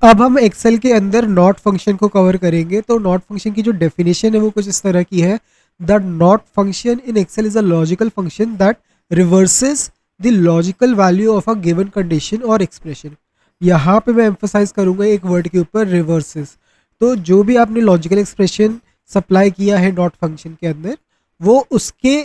अब हम एक्सेल के अंदर नॉट फंक्शन को कवर करेंगे। तो नॉट फंक्शन की जो डेफिनेशन है वो कुछ इस तरह की है। The not function in Excel is a logical function that reverses the logical value of a given condition और एक्सप्रेशन। यहाँ पे मैं एम्फोसाइज करूंगा एक वर्ड के ऊपर, रिवर्सेस। तो जो भी आपने लॉजिकल एक्सप्रेशन सप्लाई किया है नॉट फंक्शन के अंदर, वो उसके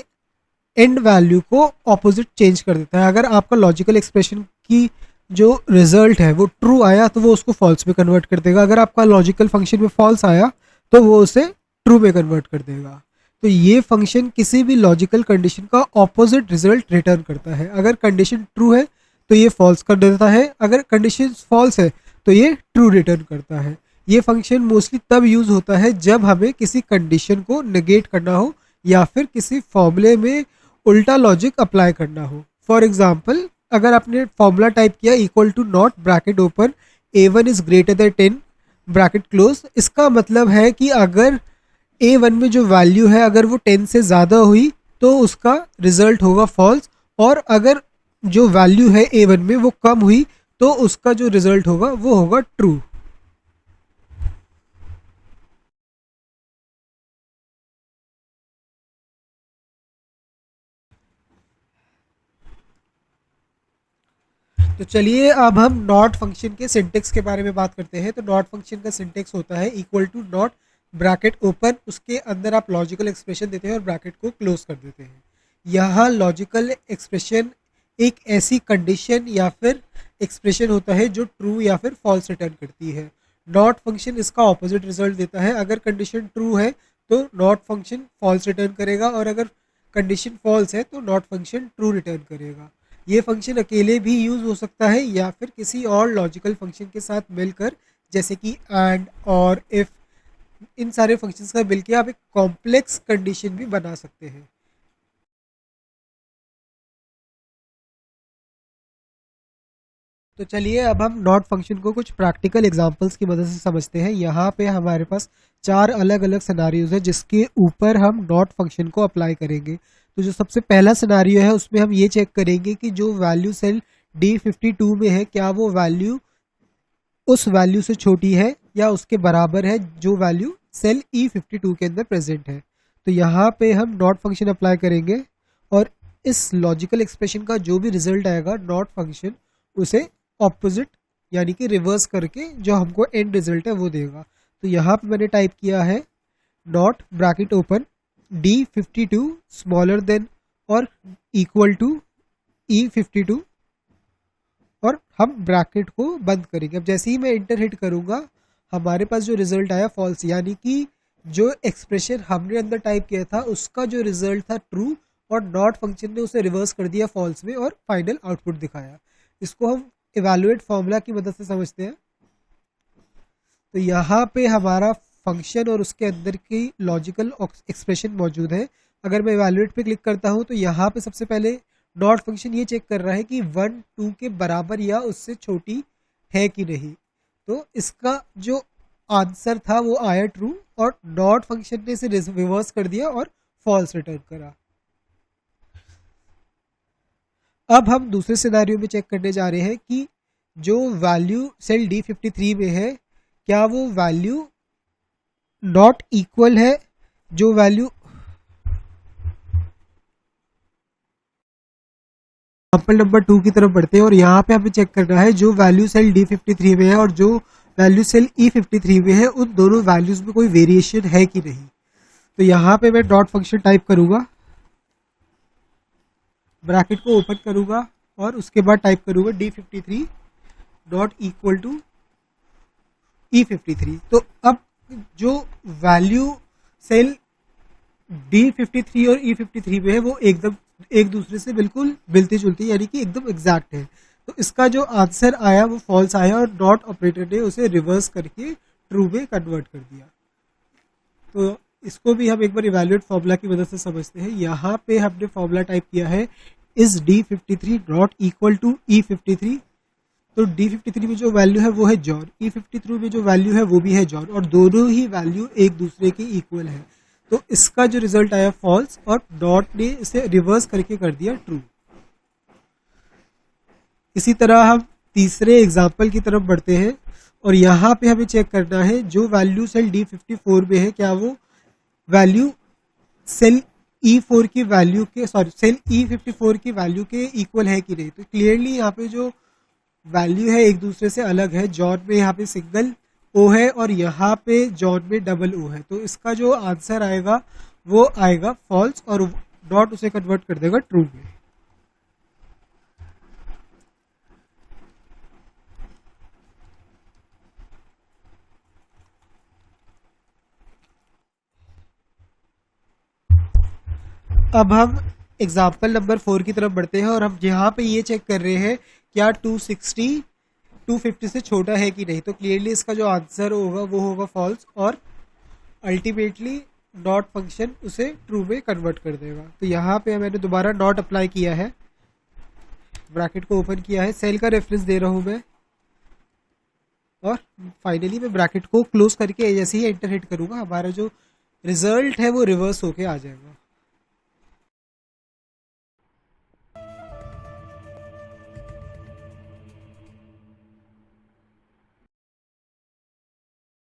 एंड वैल्यू को ऑपोजिट चेंज कर देता है। अगर आपका लॉजिकल एक्सप्रेशन की जो रिजल्ट है वो ट्रू आया तो वो उसको फॉल्स में कन्वर्ट कर देगा। अगर आपका लॉजिकल फंक्शन में फॉल्स आया तो वो उसे ट्रू में कन्वर्ट कर देगा। तो ये फंक्शन किसी भी लॉजिकल कंडीशन का ऑपोजिट रिजल्ट रिटर्न करता है। अगर कंडीशन ट्रू है तो ये फॉल्स कर देता है, अगर कंडीशन फॉल्स है तो ये ट्रू रिटर्न करता है। ये फंक्शन मोस्टली तब यूज होता है जब हमें किसी कंडीशन को नेगेट करना हो या फिर किसी फॉर्मूले में उल्टा लॉजिक अप्लाई करना हो। फॉर एग्जाम्पल, अगर आपने फॉर्मूला टाइप किया equal to not bracket open A1 is greater than 10 bracket close, इसका मतलब है कि अगर A1 में जो वैल्यू है अगर वो 10 से ज़्यादा हुई तो उसका रिजल्ट होगा फॉल्स, और अगर जो वैल्यू है A1 में वो कम हुई तो उसका जो रिजल्ट होगा वो होगा ट्रू। तो चलिए अब हम नॉट फंक्शन के सिंटेक्स के बारे में बात करते हैं। तो नॉट फंक्शन का सिंटेक्स होता है equal to not bracket open, उसके अंदर आप लॉजिकल एक्सप्रेशन देते हैं और ब्रैकेट को क्लोज कर देते हैं। यहाँ लॉजिकल एक्सप्रेशन एक ऐसी कंडीशन या फिर एक्सप्रेशन होता है जो ट्रू या फिर फॉल्स रिटर्न करती है। नॉट फंक्शन इसका ऑपोजिट रिजल्ट देता है। अगर कंडीशन ट्रू है तो नॉट फंक्शन फॉल्स रिटर्न करेगा, और अगर कंडीशन फॉल्स है तो नॉट फंक्शन ट्रू रिटर्न करेगा। ये फंक्शन अकेले भी यूज़ हो सकता है या फिर किसी और लॉजिकल फंक्शन के साथ मिलकर, जैसे कि एंड और इफ, इन सारे फंक्शंस का मिलकर आप एक कॉम्प्लेक्स कंडीशन भी बना सकते हैं। तो चलिए अब हम नॉट फंक्शन को कुछ प्रैक्टिकल एग्जांपल्स की मदद से समझते हैं। यहाँ पे हमारे पास चार अलग अलग सिनारियोज है जिसके ऊपर हम नॉट फंक्शन को अप्लाई करेंगे। तो जो सबसे पहला सिनारियो है उसमें हम ये चेक करेंगे कि जो वैल्यू सेल D52 में है क्या वो वैल्यू उस वैल्यू से छोटी है या उसके बराबर है जो वैल्यू सेल E52 के अंदर प्रेजेंट है। तो यहाँ पे हम नॉट फंक्शन अप्लाई करेंगे और इस लॉजिकल एक्सप्रेशन का जो भी रिजल्ट आएगा नॉट फंक्शन उसे ऑपोजिट यानी कि रिवर्स करके जो हमको एंड रिजल्ट है वो देगा। तो यहाँ पे मैंने टाइप किया है not bracket open D52 smaller than और इक्वल टू E52, और हम ब्रैकेट को बंद करेंगे। अब जैसे ही मैं इंटर हिट करूंगा हमारे पास जो रिजल्ट आया फॉल्स, यानी कि जो एक्सप्रेशन हमने अंदर टाइप किया था उसका जो रिजल्ट था ट्रू, और नॉट फंक्शन ने उसे रिवर्स कर दिया फॉल्स में और फाइनल आउटपुट दिखाया। इसको हम इवैल्यूएट फॉर्मूला की मदद से समझते हैं। तो यहाँ पे हमारा फंक्शन और उसके अंदर की लॉजिकल एक्सप्रेशन मौजूद है। अगर मैं इवैल्यूएट पे क्लिक करता हूँ तो यहाँ पे सबसे पहले नॉट फंक्शन ये चेक कर रहा है कि 1 2 के बराबर या उससे छोटी है कि नहीं। तो इसका जो आंसर था वो आया ट्रू, और नॉट फंक्शन ने इसे रिवर्स कर दिया और फॉल्स रिटर्न करा। अब हम दूसरे सिनेरियो में चेक करने जा रहे हैं कि जो वैल्यू सेल D53 में है क्या वो वैल्यू नॉट इक्वल है जो वैल्यू, एग्जाम्पल नंबर 2 की तरफ बढ़ते हैं और यहाँ पे हमें चेक करना है जो वैल्यू सेल D53 में है और जो वैल्यू सेल E53 में है उन दोनों वैल्यूज में कोई वेरिएशन है कि नहीं। तो यहाँ पे मैं डॉट फंक्शन टाइप करूंगा, ब्रैकेट को ओपन करूंगा और उसके बाद टाइप करूंगा D53 dot equal to E53। तो अब जो वैल्यू सेल D53 और E53 में है वो एकदम एक दूसरे से बिल्कुल मिलती जुलती यानी कि एकदम एग्जैक्ट है। तो इसका जो आंसर आया वो फॉल्स आया और डॉट ऑपरेटर ने उसे रिवर्स करके ट्रू में कन्वर्ट कर दिया। तो इसको भी हम एक बार इवैल्यूएट फॉर्मूला की मदद से समझते हैं। यहाँ पे हमने फॉर्मूला टाइप किया है is D53 not equal to E53। तो D53 में जो वैल्यू है वो है जॉन, E53 में जो वैल्यू है वो भी है जॉन, और दोनों ही वैल्यू एक दूसरे के इक्वल है। तो इसका जो रिजल्ट आया फॉल्स और डॉट ने इसे रिवर्स करके कर दिया ट्रू। इसी तरह हम तीसरे एग्जाम्पल की तरफ बढ़ते हैं और यहाँ पे हमें चेक करना है जो वैल्यू सेल D54 में है क्या वो वैल्यू सेल E4 की वैल्यू के सेल E54 की वैल्यू के इक्वल है कि नहीं। तो क्लियरली यहाँ पे जो वैल्यू है एक दूसरे से अलग है। जॉन में यहाँ पे सिंगल ओ है और यहाँ पे जॉन में डबल ओ है, तो इसका जो आंसर आएगा वो आएगा फॉल्स और डॉट उसे कन्वर्ट कर देगा ट्रू में। अब हम एग्जाम्पल नंबर 4 की तरफ बढ़ते हैं और हम यहाँ पे ये चेक कर रहे हैं क्या 250 से छोटा है कि नहीं। तो क्लियरली इसका जो आंसर होगा वो होगा फॉल्स और अल्टीमेटली डॉट फंक्शन उसे ट्रू में कन्वर्ट कर देगा। तो यहाँ पे मैंने दोबारा डॉट अप्लाई किया है, ब्रैकेट को ओपन किया है, सेल का रेफरेंस दे रहा हूँ मैं और फाइनली मैं ब्रैकेट को क्लोज करके जैसे ही एंटर हिट करूँगा हमारा जो रिजल्ट है वो रिवर्स होके आ जाएगा।